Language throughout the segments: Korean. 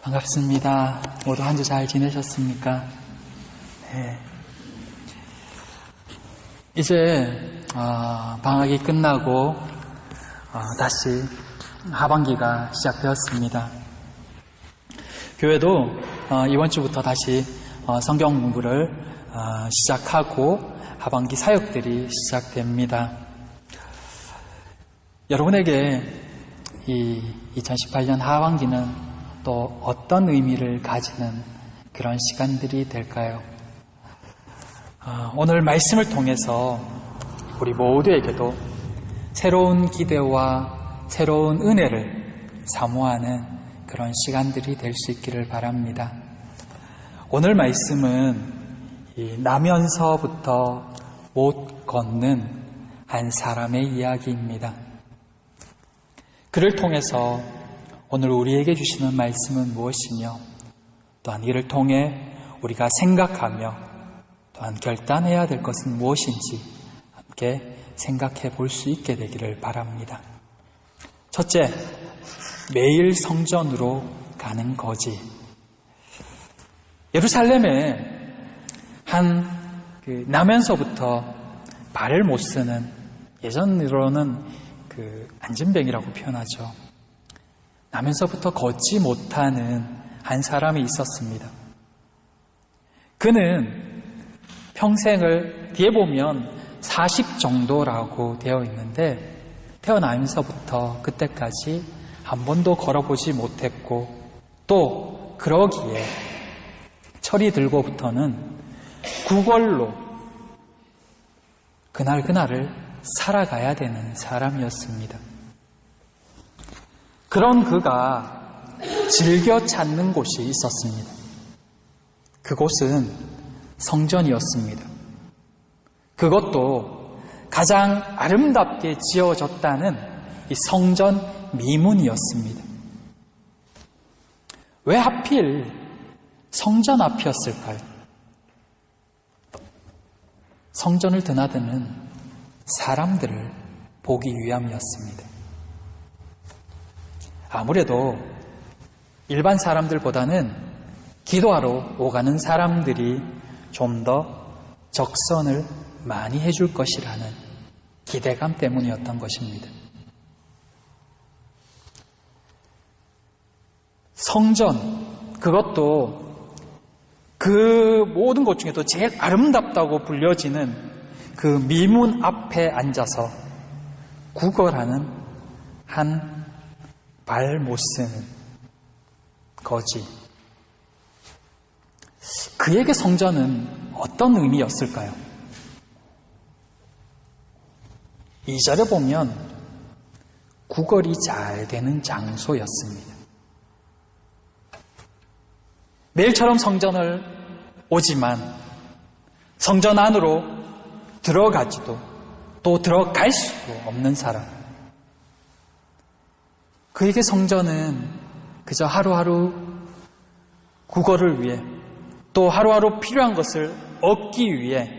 반갑습니다. 모두 한 주 잘 지내셨습니까? 네. 이제 방학이 끝나고 다시 하반기가 시작되었습니다. 교회도 이번 주부터 다시 성경 공부를 시작하고 하반기 사역들이 시작됩니다. 여러분에게 이 2018년 하반기는 또 어떤 의미를 가지는 그런 시간들이 될까요? 오늘 말씀을 통해서 우리 모두에게도 새로운 기대와 새로운 은혜를 사모하는 그런 시간들이 될 수 있기를 바랍니다. 오늘 말씀은 나면서부터 못 걷는 한 사람의 이야기입니다. 그를 통해서 오늘 우리에게 주시는 말씀은 무엇이며 또한 이를 통해 우리가 생각하며 또한 결단해야 될 것은 무엇인지 함께 생각해 볼 수 있게 되기를 바랍니다. 첫째, 매일 성전으로 가는 거지. 예루살렘에 나면서부터 발을 못 쓰는, 예전으로는 안진뱅이라고 표현하죠. 나면서부터 걷지 못하는 한 사람이 있었습니다. 그는 평생을 뒤에 보면 40 정도라고 되어 있는데 태어나면서부터 그때까지 한 번도 걸어보지 못했고 또 그러기에 철이 들고부터는 구걸로 그날그날을 살아가야 되는 사람이었습니다. 그런 그가 즐겨 찾는 곳이 있었습니다. 그곳은 성전이었습니다. 그것도 가장 아름답게 지어졌다는 이 성전 미문이었습니다. 왜 하필 성전 앞이었을까요? 성전을 드나드는 사람들을 보기 위함이었습니다. 아무래도 일반 사람들보다는 기도하러 오가는 사람들이 좀 더 적선을 많이 해줄 것이라는 기대감 때문이었던 것입니다. 성전, 그것도 그 모든 것 중에도 제일 아름답다고 불려지는 그 미문 앞에 앉아서 구걸하는 한 발 못 쓰는 거지. 그에게 성전은 어떤 의미였을까요? 2절에 보면 구걸이 잘 되는 장소였습니다. 매일처럼 성전을 오지만 성전 안으로 들어가지도 또 들어갈 수도 없는 사람. 그에게 성전은 그저 하루하루 구걸을 위해 또 하루하루 필요한 것을 얻기 위해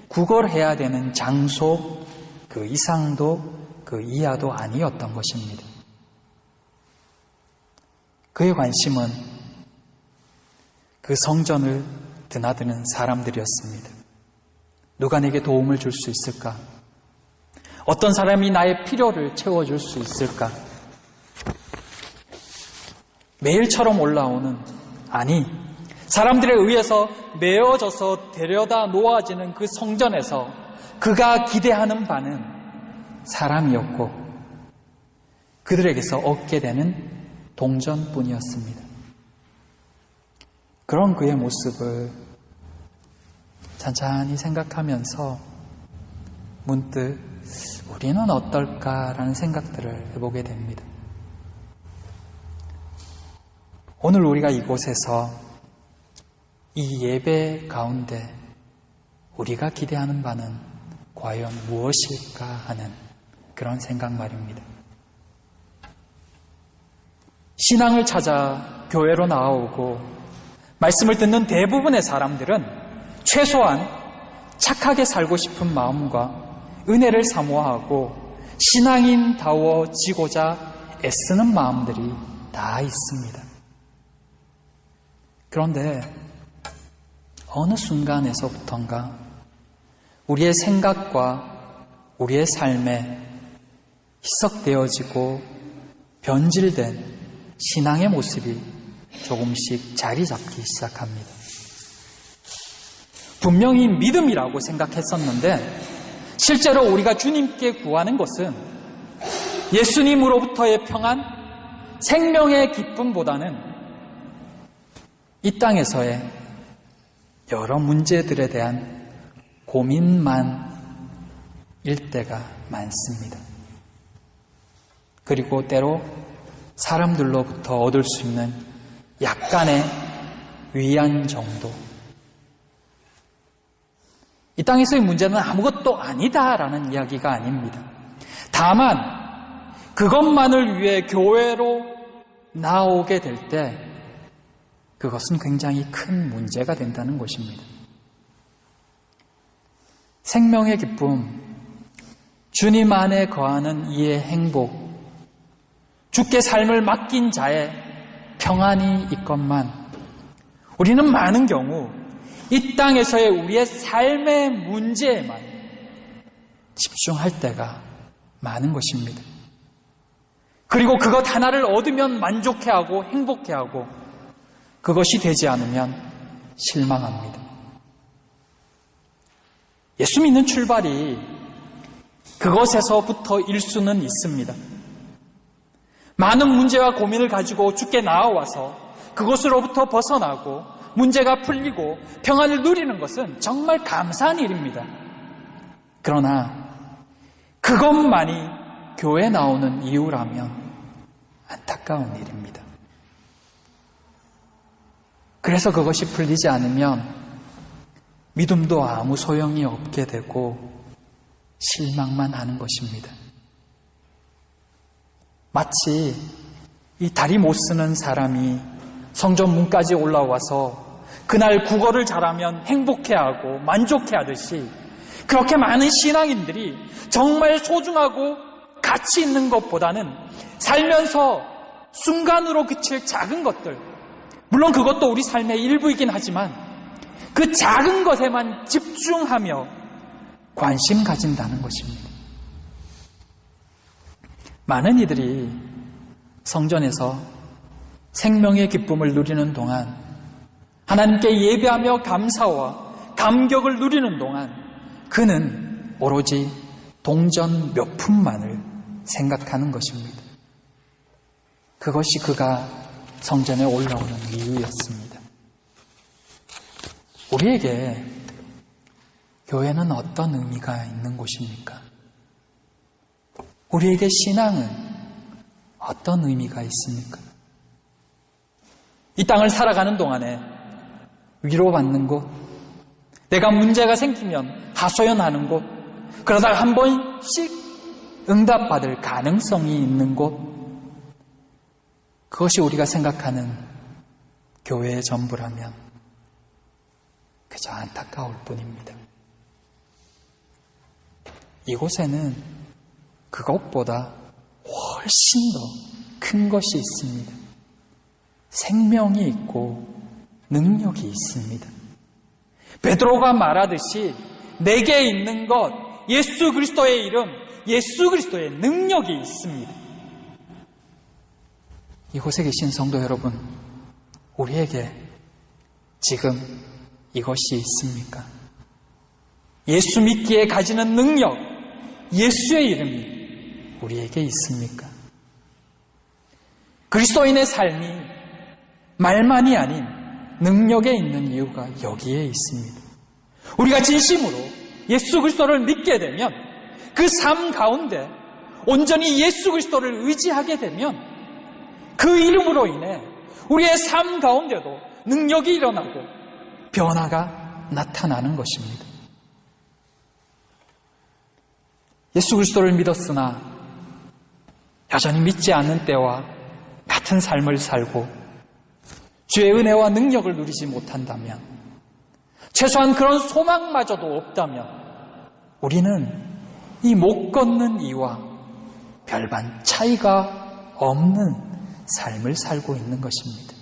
구걸해야 되는 장소 그 이상도 그 이하도 아니었던 것입니다. 그의 관심은 그 성전을 드나드는 사람들이었습니다. 누가 내게 도움을 줄 수 있을까? 어떤 사람이 나의 필요를 채워줄 수 있을까? 매일처럼 올라오는, 아니 사람들에 의해서 메어져서 데려다 놓아지는 그 성전에서 그가 기대하는 바는 사람이었고 그들에게서 얻게 되는 동전뿐이었습니다. 그런 그의 모습을 찬찬히 생각하면서 문득 우리는 어떨까라는 생각들을 해보게 됩니다. 오늘 우리가 이곳에서 이 예배 가운데 우리가 기대하는 바는 과연 무엇일까 하는 그런 생각 말입니다. 신앙을 찾아 교회로 나오고 말씀을 듣는 대부분의 사람들은 최소한 착하게 살고 싶은 마음과 은혜를 사모하고 신앙인다워지고자 애쓰는 마음들이 다 있습니다. 그런데 어느 순간에서부턴가 우리의 생각과 우리의 삶에 희석되어지고 변질된 신앙의 모습이 조금씩 자리 잡기 시작합니다. 분명히 믿음이라고 생각했었는데 실제로 우리가 주님께 구하는 것은 예수님으로부터의 평안, 생명의 기쁨보다는 이 땅에서의 여러 문제들에 대한 고민만일 때가 많습니다. 그리고 때로 사람들로부터 얻을 수 있는 약간의 위안 정도. 이 땅에서의 문제는 아무것도 아니다라는 이야기가 아닙니다. 다만 그것만을 위해 교회로 나오게 될 때 그것은 굉장히 큰 문제가 된다는 것입니다. 생명의 기쁨, 주님 안에 거하는 이의 행복, 주께 삶을 맡긴 자의 평안이 있건만 우리는 많은 경우 이 땅에서의 우리의 삶의 문제에만 집중할 때가 많은 것입니다. 그리고 그것 하나를 얻으면 만족해하고 행복해하고 그것이 되지 않으면 실망합니다. 예수 믿는 출발이 그것에서부터일 수는 있습니다. 많은 문제와 고민을 가지고 주께 나아와서 그것으로부터 벗어나고 문제가 풀리고 평안을 누리는 것은 정말 감사한 일입니다. 그러나 그것만이 교회에 나오는 이유라면 안타까운 일입니다. 그래서 그것이 풀리지 않으면 믿음도 아무 소용이 없게 되고 실망만 하는 것입니다. 마치 이 다리 못 쓰는 사람이 성전 문까지 올라와서 그날 국어를 잘하면 행복해하고 만족해하듯이 그렇게 많은 신앙인들이 정말 소중하고 가치 있는 것보다는 살면서 순간으로 그칠 작은 것들, 물론 그것도 우리 삶의 일부이긴 하지만 그 작은 것에만 집중하며 관심 가진다는 것입니다. 많은 이들이 성전에서 생명의 기쁨을 누리는 동안 하나님께 예배하며 감사와 감격을 누리는 동안 그는 오로지 동전 몇 푼만을 생각하는 것입니다. 그것이 그가 성전에 올라오는 이유였습니다. 우리에게 교회는 어떤 의미가 있는 곳입니까? 우리에게 신앙은 어떤 의미가 있습니까? 이 땅을 살아가는 동안에 위로받는 곳, 내가 문제가 생기면 하소연하는 곳, 그러다가 한 번씩 응답받을 가능성이 있는 곳, 그것이 우리가 생각하는 교회의 전부라면 그저 안타까울 뿐입니다. 이곳에는 그것보다 훨씬 더 큰 것이 있습니다. 생명이 있고 능력이 있습니다. 베드로가 말하듯이 내게 있는 것, 예수 그리스도의 이름, 예수 그리스도의 능력이 있습니다. 이곳에 계신 성도 여러분, 우리에게 지금 이것이 있습니까? 예수 믿기에 가지는 능력, 예수의 이름이 우리에게 있습니까? 그리스도인의 삶이 말만이 아닌 능력에 있는 이유가 여기에 있습니다. 우리가 진심으로 예수 그리스도를 믿게 되면 그 삶 가운데 온전히 예수 그리스도를 의지하게 되면 그 이름으로 인해 우리의 삶 가운데도 능력이 일어나고 변화가 나타나는 것입니다. 예수 그리스도를 믿었으나 여전히 믿지 않는 때와 같은 삶을 살고 주의 은혜와 능력을 누리지 못한다면, 최소한 그런 소망마저도 없다면 우리는 이 못 걷는 이와 별반 차이가 없는 삶을 살고 있는 것입니다.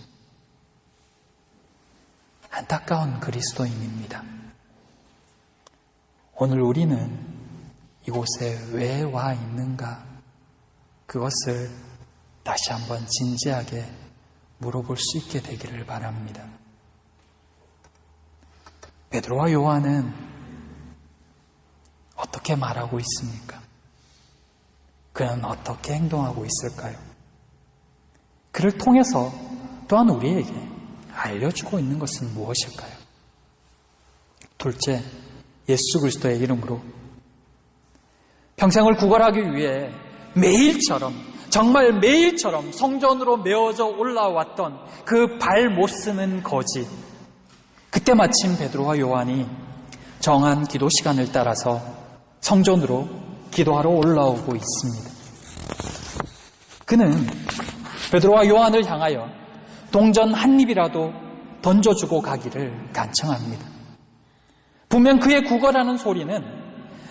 안타까운 그리스도인입니다. 오늘 우리는 이곳에 왜 와 있는가? 그것을 다시 한번 진지하게 물어볼 수 있게 되기를 바랍니다. 베드로와 요한은 어떻게 말하고 있습니까? 그는 어떻게 행동하고 있을까요? 그를 통해서 또한 우리에게 알려주고 있는 것은 무엇일까요? 둘째, 예수 그리스도의 이름으로 평생을 구걸하기 위해 매일처럼, 정말 매일처럼 성전으로 메어져 올라왔던 그 발 못 쓰는 거지. 그때 마침 베드로와 요한이 정한 기도 시간을 따라서 성전으로 기도하러 올라오고 있습니다. 그는 베드로와 요한을 향하여 동전 한 입이라도 던져주고 가기를 간청합니다. 분명 그의 구걸하는 소리는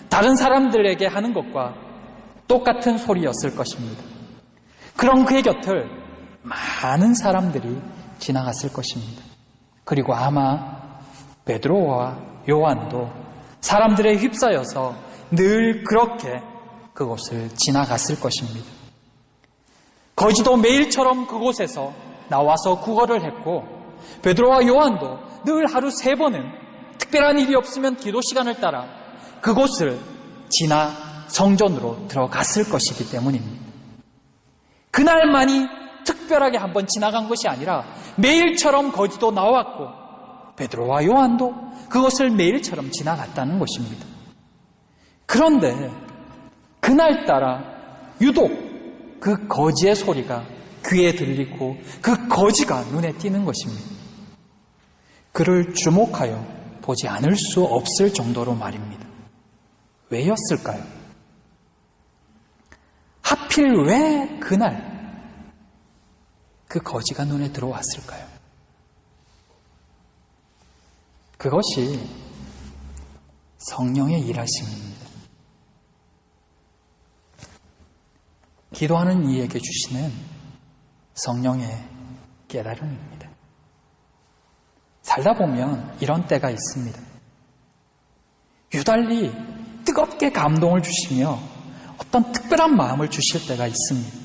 다른 사람들에게 하는 것과 똑같은 소리였을 것입니다. 그런 그의 곁을 많은 사람들이 지나갔을 것입니다. 그리고 아마 베드로와 요한도 사람들에 휩싸여서 늘 그렇게 그곳을 지나갔을 것입니다. 거지도 매일처럼 그곳에서 나와서 구걸을 했고 베드로와 요한도 늘 하루 3번은 특별한 일이 없으면 기도 시간을 따라 그곳을 지나 성전으로 들어갔을 것이기 때문입니다. 그날만이 특별하게 한번 지나간 것이 아니라 매일처럼 거지도 나왔고 베드로와 요한도 그것을 매일처럼 지나갔다는 것입니다. 그런데 그날따라 유독 그 거지의 소리가 귀에 들리고 그 거지가 눈에 띄는 것입니다. 그를 주목하여 보지 않을 수 없을 정도로 말입니다. 왜였을까요? 하필 왜 그날 그 거지가 눈에 들어왔을까요? 그것이 성령의 일하심입니다. 기도하는 이에게 주시는 성령의 깨달음입니다. 살다 보면 이런 때가 있습니다. 유달리 뜨겁게 감동을 주시며 어떤 특별한 마음을 주실 때가 있습니다.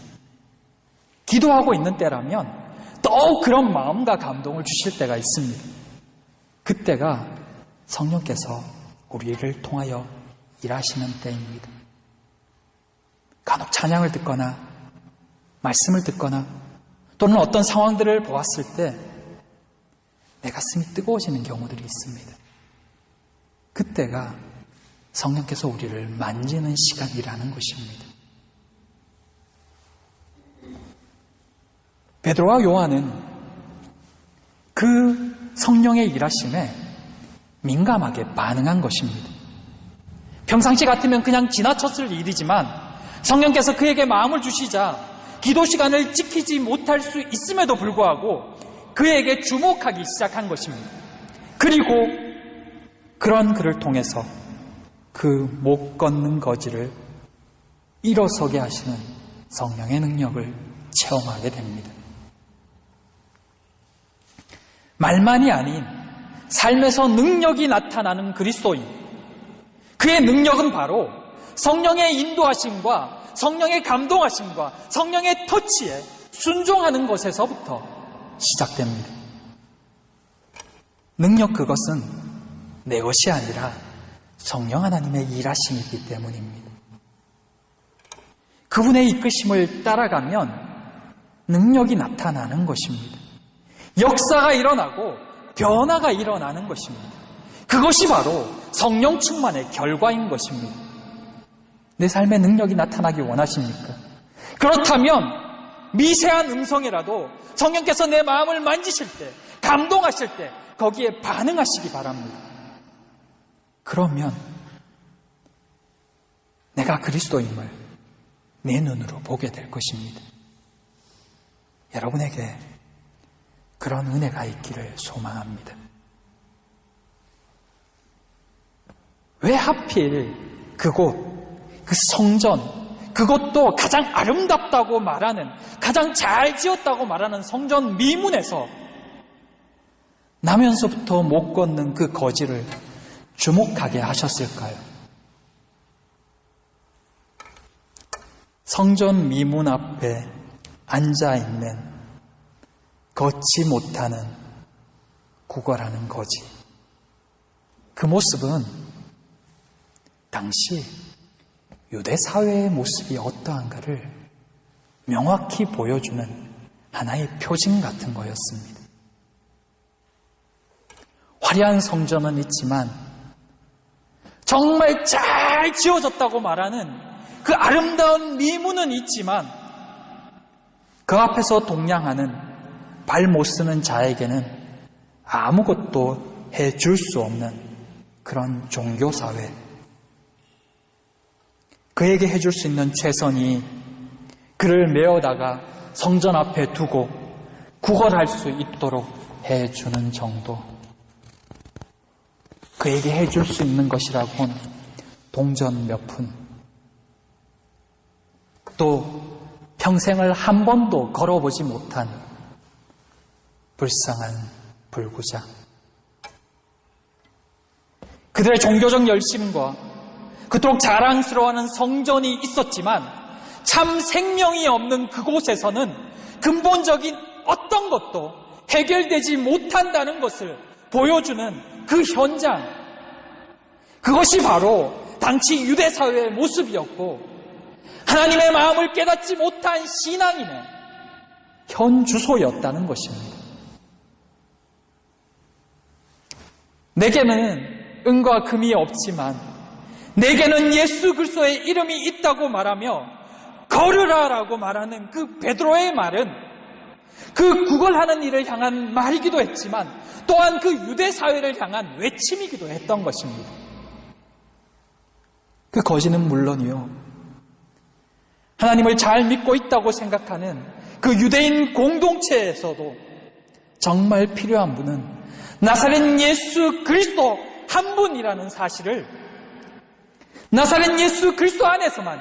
기도하고 있는 때라면 더욱 그런 마음과 감동을 주실 때가 있습니다. 그때가 성령께서 우리를 통하여 일하시는 때입니다. 간혹 찬양을 듣거나 말씀을 듣거나 또는 어떤 상황들을 보았을 때 내 가슴이 뜨거워지는 경우들이 있습니다. 그때가 성령께서 우리를 만지는 시간이라는 것입니다. 베드로와 요한은 그 성령의 일하심에 민감하게 반응한 것입니다. 평상시 같으면 그냥 지나쳤을 일이지만 성령께서 그에게 마음을 주시자 기도 시간을 지키지 못할 수 있음에도 불구하고 그에게 주목하기 시작한 것입니다. 그리고 그런 그를 통해서 그 못 걷는 거지를 일어서게 하시는 성령의 능력을 체험하게 됩니다. 말만이 아닌 삶에서 능력이 나타나는 그리스도인, 그의 능력은 바로 성령의 인도하심과 성령의 감동하심과 성령의 터치에 순종하는 것에서부터 시작됩니다. 능력 그것은 내 것이 아니라 성령 하나님의 일하심이기 때문입니다. 그분의 이끄심을 따라가면 능력이 나타나는 것입니다. 역사가 일어나고 변화가 일어나는 것입니다. 그것이 바로 성령 충만의 결과인 것입니다. 내 삶에 능력이 나타나기 원하십니까? 그렇다면 미세한 음성이라도 성령께서 내 마음을 만지실 때, 감동하실 때 거기에 반응하시기 바랍니다. 그러면 내가 그리스도임을 내 눈으로 보게 될 것입니다. 여러분에게 그런 은혜가 있기를 소망합니다. 왜 하필 그곳, 그 성전, 그것도 가장 아름답다고 말하는, 가장 잘 지었다고 말하는 성전 미문에서 나면서부터 못 걷는 그 거지를 주목하게 하셨을까요? 성전 미문 앞에 앉아있는 걷지 못하는 구걸하는 거지. 그 모습은 당시 유대 사회의 모습이 어떠한가를 명확히 보여주는 하나의 표징 같은 거였습니다. 화려한 성전은 있지만 정말 잘 지어졌다고 말하는 그 아름다운 미문은 있지만 그 앞에서 동냥하는 발 못 쓰는 자에게는 아무것도 해줄 수 없는 그런 종교사회. 그에게 해줄 수 있는 최선이 그를 메어다가 성전 앞에 두고 구걸할 수 있도록 해주는 정도. 그에게 해줄 수 있는 것이라고는 동전 몇 푼. 또 평생을 한 번도 걸어보지 못한 불쌍한 불구자. 그들의 종교적 열심과 그토록 자랑스러워하는 성전이 있었지만 참 생명이 없는 그곳에서는 근본적인 어떤 것도 해결되지 못한다는 것을 보여주는 그 현장. 그것이 바로 당시 유대 사회의 모습이었고 하나님의 마음을 깨닫지 못한 신앙인의 현 주소였다는 것입니다. 내게는 은과 금이 없지만 내게는 예수 그리스도의 이름이 있다고 말하며 걸으라라고 말하는 그 베드로의 말은 그 구걸하는 일을 향한 말이기도 했지만 또한 그 유대 사회를 향한 외침이기도 했던 것입니다. 그 거지는 물론이요, 하나님을 잘 믿고 있다고 생각하는 그 유대인 공동체에서도 정말 필요한 분은 나사렛 예수 그리스도 한 분이라는 사실을, 나사렛 예수 그리스도 안에서만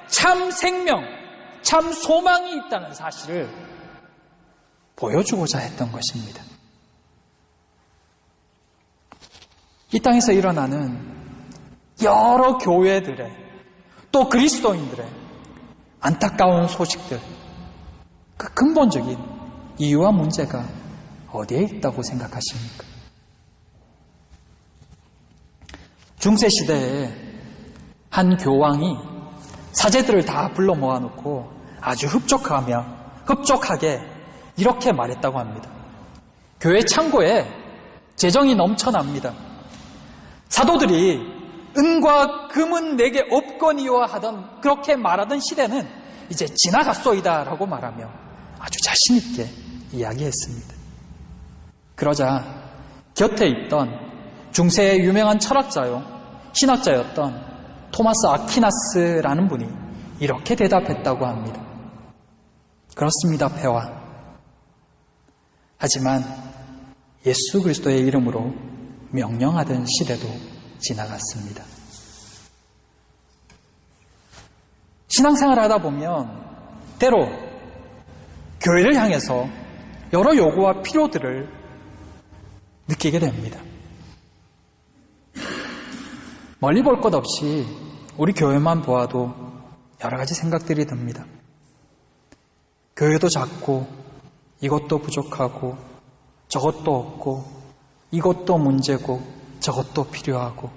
참 생명, 참 소망이 있다는 사실을 보여주고자 했던 것입니다. 이 땅에서 일어나는 여러 교회들의 또 그리스도인들의 안타까운 소식들, 그 근본적인 이유와 문제가 어디에 있다고 생각하십니까? 중세시대에 한 교황이 사제들을 다 불러 모아놓고 아주 흡족하게 이렇게 말했다고 합니다. 교회 창고에 재정이 넘쳐납니다. 사도들이 은과 금은 내게 없거니와 하던, 그렇게 말하던 시대는 이제 지나갔소이다 라고 말하며 아주 자신 있게 이야기했습니다. 그러자 곁에 있던 중세의 유명한 철학자요, 신학자였던 토마스 아퀴나스라는 분이 이렇게 대답했다고 합니다. 그렇습니다, 폐하. 하지만 예수 그리스도의 이름으로 명령하던 시대도 지나갔습니다. 신앙생활을 하다 보면 때로 교회를 향해서 여러 요구와 필요들을 느끼게 됩니다. 멀리 볼 것 없이 우리 교회만 보아도 여러 가지 생각들이 듭니다. 교회도 작고 이것도 부족하고 저것도 없고 이것도 문제고 저것도 필요하고.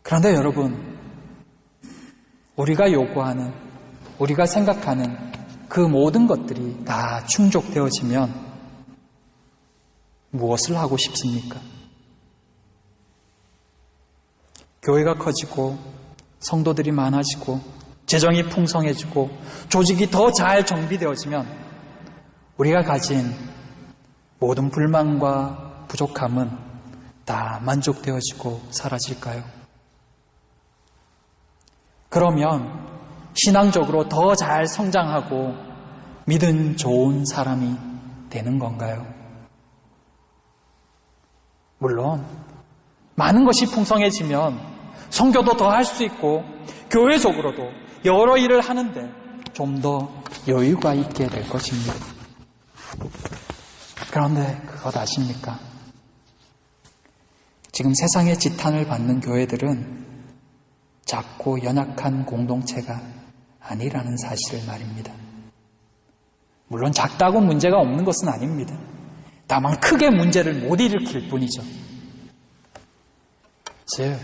그런데 여러분, 우리가 요구하는, 우리가 생각하는 그 모든 것들이 다 충족되어지면 무엇을 하고 싶습니까? 교회가 커지고 성도들이 많아지고 재정이 풍성해지고 조직이 더 잘 정비되어지면 우리가 가진 모든 불만과 부족함은 다 만족되어지고 사라질까요? 그러면 신앙적으로 더 잘 성장하고 믿음 좋은 사람이 되는 건가요? 물론 많은 것이 풍성해지면 선교도 더 할 수 있고 교회적으로도 여러 일을 하는데 좀 더 여유가 있게 될 것입니다. 그런데 그것 아십니까? 지금 세상의 지탄을 받는 교회들은 작고 연약한 공동체가 아니라는 사실을 말입니다. 물론 작다고 문제가 없는 것은 아닙니다. 다만 크게 문제를 못 일으킬 뿐이죠. 즉,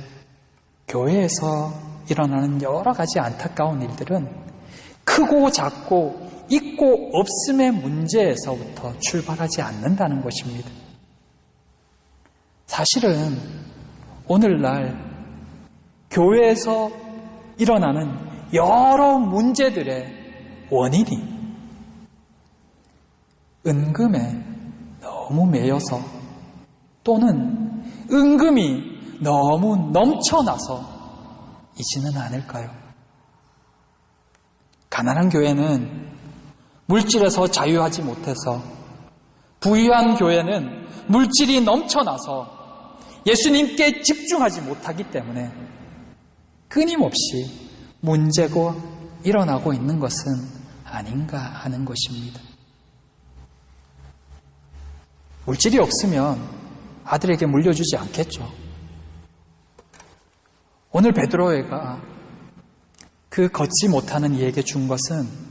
교회에서 일어나는 여러 가지 안타까운 일들은 크고 작고 있고 없음의 문제에서부터 출발하지 않는다는 것입니다. 사실은 오늘날 교회에서 일어나는 여러 문제들의 원인이 은금에 너무 매여서 또는 은금이 너무 넘쳐나서 이지는 않을까요? 가난한 교회는 물질에서 자유하지 못해서, 부유한 교회는 물질이 넘쳐나서 예수님께 집중하지 못하기 때문에 끊임없이 문제가 일어나고 있는 것은 아닌가 하는 것입니다. 물질이 없으면 아들에게 물려주지 않겠죠. 오늘 베드로가 그 걷지 못하는 이에게 준 것은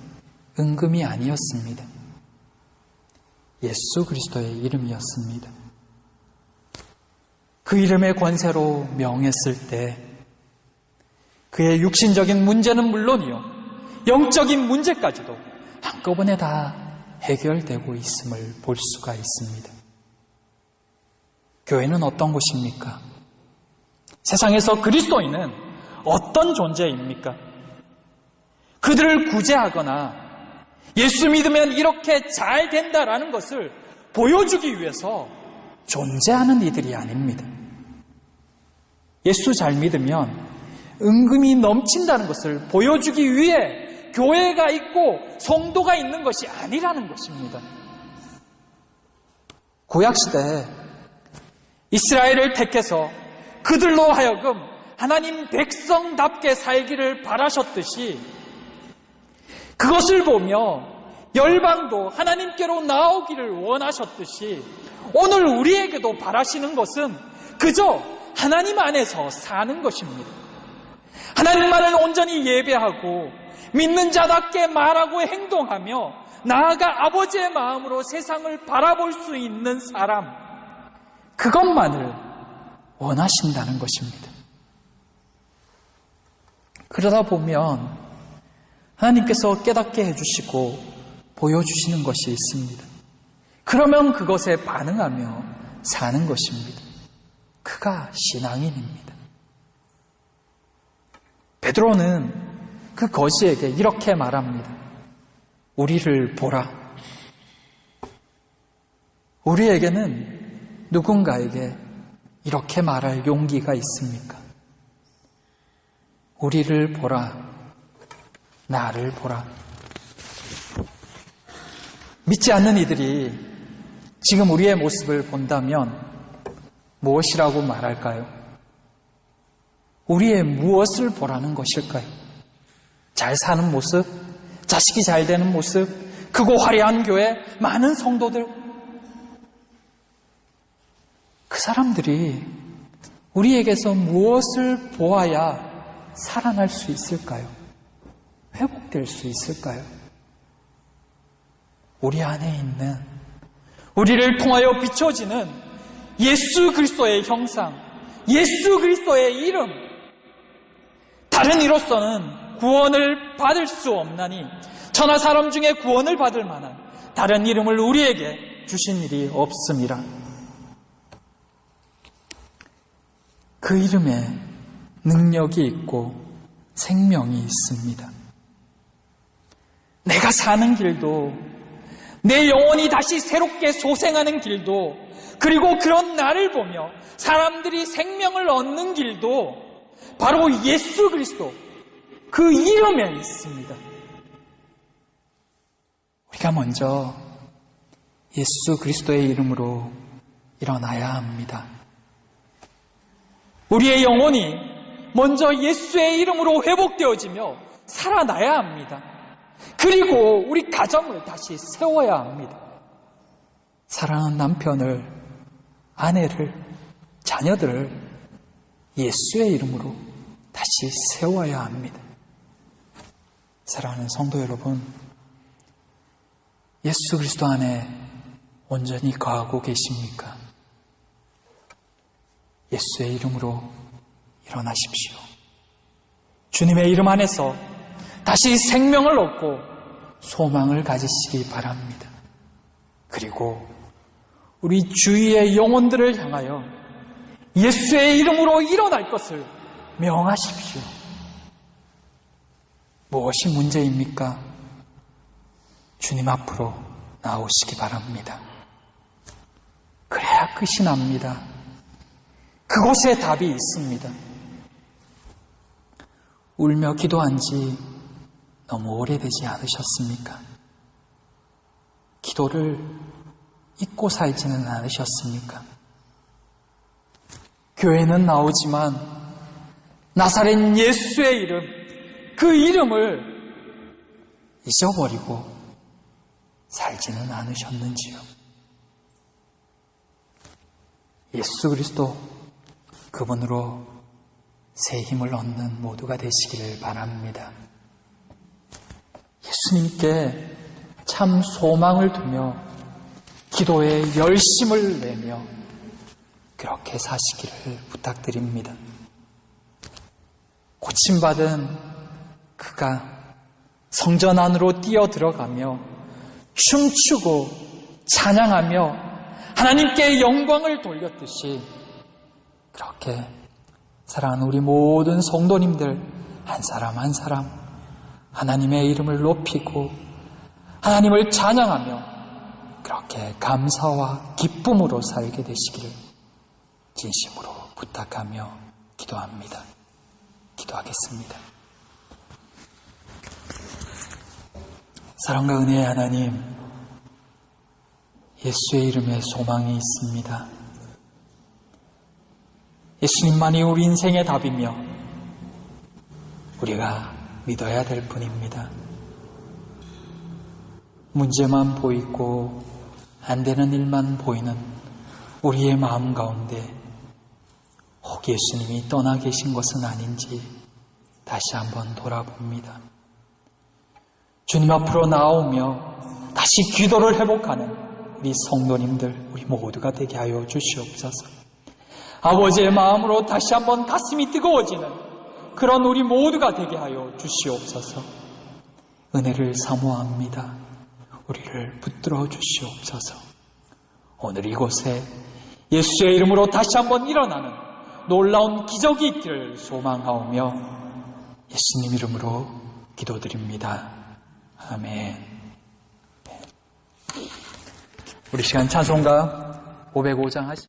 은금이 아니었습니다. 예수 그리스도의 이름이었습니다. 그 이름의 권세로 명했을 때 그의 육신적인 문제는 물론이요, 영적인 문제까지도 한꺼번에 다 해결되고 있음을 볼 수가 있습니다. 교회는 어떤 곳입니까? 세상에서 그리스도인은 어떤 존재입니까? 그들을 구제하거나 예수 믿으면 이렇게 잘 된다라는 것을 보여주기 위해서 존재하는 이들이 아닙니다. 예수 잘 믿으면 은금이 넘친다는 것을 보여주기 위해 교회가 있고 성도가 있는 것이 아니라는 것입니다. 구약시대에 이스라엘을 택해서 그들로 하여금 하나님 백성답게 살기를 바라셨듯이 그것을 보며 열방도 하나님께로 나오기를 원하셨듯이 오늘 우리에게도 바라시는 것은 그저 하나님 안에서 사는 것입니다. 하나님만을 온전히 예배하고 믿는 자답게 말하고 행동하며 나아가 아버지의 마음으로 세상을 바라볼 수 있는 사람, 그것만을 원하신다는 것입니다. 그러다 보면 하나님께서 깨닫게 해주시고 보여주시는 것이 있습니다. 그러면 그것에 반응하며 사는 것입니다. 그가 신앙인입니다. 베드로는 그 거지에게 이렇게 말합니다. 우리를 보라. 우리에게는 누군가에게 이렇게 말할 용기가 있습니까? 우리를 보라. 나를 보라. 믿지 않는 이들이 지금 우리의 모습을 본다면 무엇이라고 말할까요? 우리의 무엇을 보라는 것일까요? 잘 사는 모습, 자식이 잘 되는 모습, 크고 화려한 교회, 많은 성도들. 그 사람들이 우리에게서 무엇을 보아야 살아날 수 있을까요? 회복될 수 있을까요? 우리 안에 있는, 우리를 통하여 비춰지는 예수 그리스도의 형상, 예수 그리스도의 이름, 다른 이로서는 구원을 받을 수 없나니 천하 사람 중에 구원을 받을 만한 다른 이름을 우리에게 주신 일이 없음이라. 그 이름에 능력이 있고 생명이 있습니다. 내가 사는 길도, 내 영혼이 다시 새롭게 소생하는 길도, 그리고 그런 나를 보며 사람들이 생명을 얻는 길도 바로 예수 그리스도, 그 이름에 있습니다. 우리가 먼저 예수 그리스도의 이름으로 일어나야 합니다. 우리의 영혼이 먼저 예수의 이름으로 회복되어지며 살아나야 합니다. 그리고 우리 가정을 다시 세워야 합니다. 사랑하는 남편을, 아내를, 자녀들을 예수의 이름으로 다시 세워야 합니다. 사랑하는 성도 여러분, 예수 그리스도 안에 온전히 거하고 계십니까? 예수의 이름으로 일어나십시오. 주님의 이름 안에서 다시 생명을 얻고 소망을 가지시기 바랍니다. 그리고 우리 주위의 영혼들을 향하여 예수의 이름으로 일어날 것을 명하십시오. 무엇이 문제입니까? 주님 앞으로 나오시기 바랍니다. 그래야 끝이 납니다. 그곳에 답이 있습니다. 울며 기도한 지 너무 오래되지 않으셨습니까? 기도를 잊고 살지는 않으셨습니까? 교회는 나오지만 나사렛 예수의 이름, 그 이름을 잊어버리고 살지는 않으셨는지요? 예수 그리스도 그분으로 새 힘을 얻는 모두가 되시기를 바랍니다. 예수님께 참 소망을 두며 기도에 열심을 내며 그렇게 사시기를 부탁드립니다. 고침받은 그가 성전 안으로 뛰어들어가며 춤추고 찬양하며 하나님께 영광을 돌렸듯이 그렇게 사랑하는 우리 모든 성도님들 한 사람 한 사람 하나님의 이름을 높이고 하나님을 찬양하며 그렇게 감사와 기쁨으로 살게 되시기를 진심으로 부탁하며 기도합니다. 기도하겠습니다. 사랑과 은혜의 하나님, 예수의 이름에 소망이 있습니다. 예수님만이 우리 인생의 답이며 우리가 믿어야 될 분입니다. 문제만 보이고 안 되는 일만 보이는 우리의 마음 가운데 혹 예수님이 떠나 계신 것은 아닌지 다시 한번 돌아봅니다. 주님 앞으로 나오며 다시 기도를 회복하는 우리 성도님들, 우리 모두가 되게 하여 주시옵소서. 아버지의 마음으로 다시 한번 가슴이 뜨거워지는 그런 우리 모두가 되게 하여 주시옵소서. 은혜를 사모합니다. 우리를 붙들어 주시옵소서. 오늘 이곳에 예수의 이름으로 다시 한번 일어나는 놀라운 기적이 있기를 소망하오며 예수님 이름으로 기도드립니다. 아멘. 우리 시간 찬송가 505장 하시